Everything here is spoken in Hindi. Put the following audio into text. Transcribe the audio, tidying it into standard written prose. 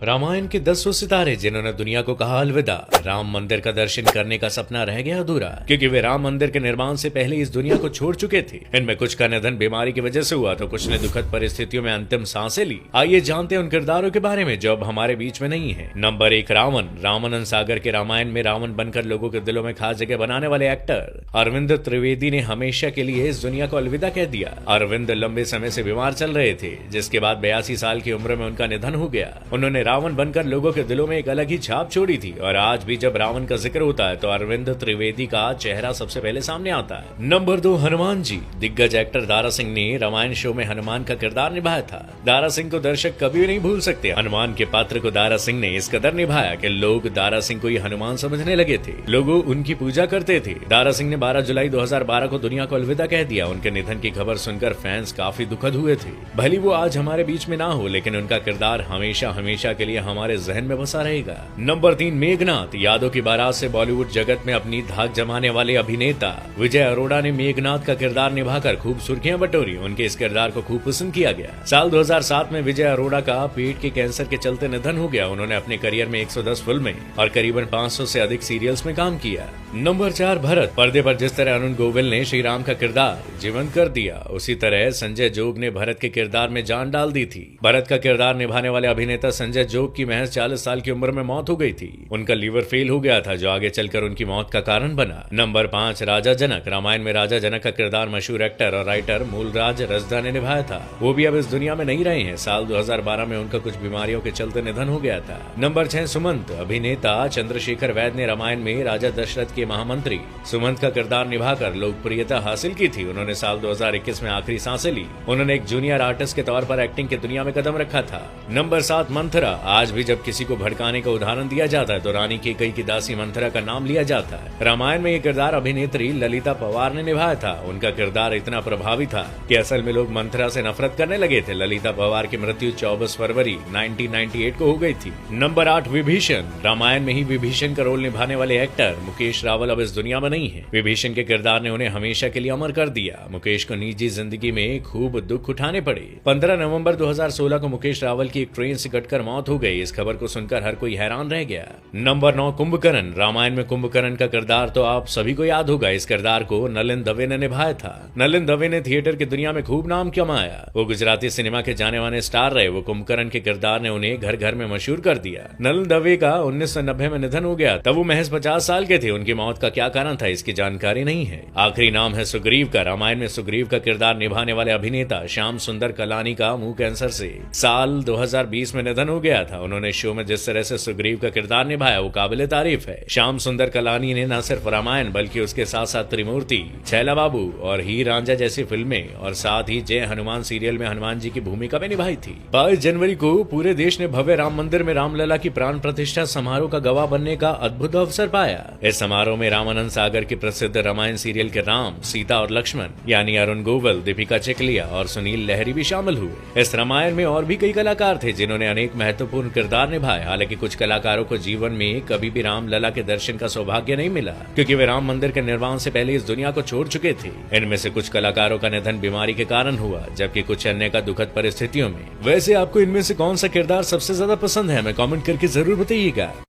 रामायण के 10 वो सितारे जिन्होंने दुनिया को कहा अलविदा। राम मंदिर का दर्शन करने का सपना रह गया अधूरा, क्योंकि वे राम मंदिर के निर्माण से पहले इस दुनिया को छोड़ चुके थे। इनमें कुछ का निधन बीमारी की वजह से हुआ तो कुछ ने दुखद परिस्थितियों में अंतिम सांसें ली। आइए जानते हैं उन किरदारों के बारे में जो अब हमारे बीच में नहीं है। नंबर 1, रावण। रामानंद सागर के रामायण में रावण बनकर लोगों के दिलों में खास जगह बनाने वाले एक्टर अरविंद त्रिवेदी ने हमेशा के लिए इस दुनिया को अलविदा कह दिया। अरविंद लंबे समय से बीमार चल रहे थे, जिसके बाद 82 साल की उम्र में उनका निधन हो गया। उन्होंने रावण बनकर लोगों के दिलों में एक अलग ही छाप छोड़ी थी और आज भी जब रावण का जिक्र होता है तो अरविंद त्रिवेदी का चेहरा सबसे पहले सामने आता है। नंबर 2, हनुमान जी। दिग्गज एक्टर दारा सिंह ने रामायण शो में हनुमान का किरदार निभाया था। दारा सिंह को दर्शक कभी भी नहीं भूल सकते। हनुमान के पात्र को दारा सिंह ने इस कदर निभाया कि लोग दारा सिंह को ही हनुमान समझने लगे थे। लोग उनकी पूजा करते थे। दारा सिंह ने 12 जुलाई 2012 को दुनिया को अलविदा कह दिया। उनके निधन की खबर सुनकर फैंस काफी दुखद हुए थे। भले वो आज हमारे बीच में ना हो, लेकिन उनका किरदार हमेशा हमेशा के लिए हमारे जहन में बसा रहेगा। नंबर 3, मेघनाथ। यादों की बारात से बॉलीवुड जगत में अपनी धाक जमाने वाले अभिनेता विजय अरोड़ा ने मेघनाथ का किरदार निभाकर खूब सुर्खियां बटोरी। उनके इस किरदार को खूब पसंद किया गया। साल 2007 में विजय अरोड़ा का पेट के कैंसर के चलते निधन हो गया। उन्होंने अपने करियर में 110 फिल्में और करीबन 500 से अधिक सीरियल्स में काम किया। नंबर 4, भरत। पर्दे पर जिस तरह अरुण गोविल ने श्री राम का किरदार जीवंत कर दिया, उसी तरह संजय जोग ने भरत के किरदार में जान डाल दी थी। भरत का किरदार निभाने वाले अभिनेता संजय जोग की महज 40 साल की उम्र में मौत हो गई थी। उनका लीवर फेल हो गया था, जो आगे चलकर उनकी मौत का कारण बना। नंबर 5, राजा जनक। रामायण में राजा जनक का किरदार मशहूर एक्टर और राइटर मूलराज रजदा ने निभाया था। वो भी अब इस दुनिया में नहीं रहे हैं। साल 2012 में उनका कुछ बीमारियों के चलते निधन हो गया था। नंबर 6, सुमंत। अभिनेता चंद्रशेखर वैद्य ने रामायण में राजा दशरथ के महामंत्री सुमंत का किरदार निभाकर लोकप्रियता हासिल की थी। उन्होंने साल 2021 में आखिरी सांसें ली। उन्होंने एक जूनियर आर्टिस्ट के तौर पर एक्टिंग की दुनिया में कदम रखा था। नंबर 7, मंथरा। आज भी जब किसी को भड़काने का उदाहरण दिया जाता है तो रानी केकई की दासी मंथरा का नाम लिया जाता है। रामायण में ये किरदार अभिनेत्री ललिता पवार ने निभाया था। उनका किरदार इतना प्रभावी था कि असल में लोग मंथरा से नफरत करने लगे थे। ललिता पवार की मृत्यु 24 फरवरी 1998 को हो गई थी। नंबर 8, विभीषण। रामायण में ही विभीषण का रोल निभाने वाले एक्टर मुकेश रावल अब इस दुनिया में नहीं है। विभीषण के किरदार ने उन्हें हमेशा के लिए अमर कर दिया। मुकेश को निजी जिंदगी में खूब दुख उठाने पड़े। 15 नवंबर 2016 को मुकेश रावल की एक ट्रेन से कटकर मौत हो गई। इस खबर को सुनकर हर कोई हैरान रह गया। नंबर 9, कुंभकर्ण। रामायण में कुंभकर्ण का किरदार तो आप सभी को याद होगा। इस किरदार को नलिन दवे ने निभाया था। नलिन दवे ने थिएटर की दुनिया में खूब नाम कमाया। वो गुजराती सिनेमा के जाने माने स्टार रहे। वो कुंभकर्ण के किरदार ने उन्हें घर घर में मशहूर कर दिया। नलिन दवे का 1990 में निधन हो गया। तब वो महज 50 साल के थे। उनकी मौत का क्या कारण था, इसकी जानकारी नहीं है। आखिरी नाम है सुग्रीव का। रामायण में सुग्रीव का किरदार निभाने वाले अभिनेता श्याम सुंदर कलानी का मुंह कैंसर से साल 2020 में निधन हो गया था। उन्होंने शो में जिस तरह से सुग्रीव का किरदार निभाया वो काबिले तारीफ है। श्याम सुंदर कलानी ने न सिर्फ रामायण बल्कि उसके साथ साथ त्रिमूर्ति, छैला बाबू और हीर रांझा जैसी फिल्में और साथ ही जय हनुमान सीरियल में हनुमान जी की भूमिका भी निभाई थी। 22 जनवरी को पूरे देश ने भव्य राम मंदिर में रामलला की प्राण प्रतिष्ठा समारोह का गवाह बनने का अद्भुत अवसर पाया। इस समारोह में रामानंद सागर की प्रसिद्ध रामायण सीरियल के राम, सीता और लक्ष्मण यानी अरुण गोविल, दीपिका चिकलिया और सुनील लहरी भी शामिल हुए। इस रामायण में और भी कई कलाकार थे जिन्होंने अनेक महत्वपूर्ण किरदार निभाए। हालांकि कुछ कलाकारों को जीवन में कभी भी राम लला के दर्शन का सौभाग्य नहीं मिला, क्योंकि वे राम मंदिर के निर्माण से पहले इस दुनिया को छोड़ चुके थे। इनमें से कुछ कलाकारों का निधन बीमारी के कारण हुआ, जबकि कुछ अन्य का दुखद परिस्थितियों में। वैसे आपको इनमें से कौन सा किरदार सबसे ज्यादा पसंद है, हमें कमेंट करके जरूर बताइएगा।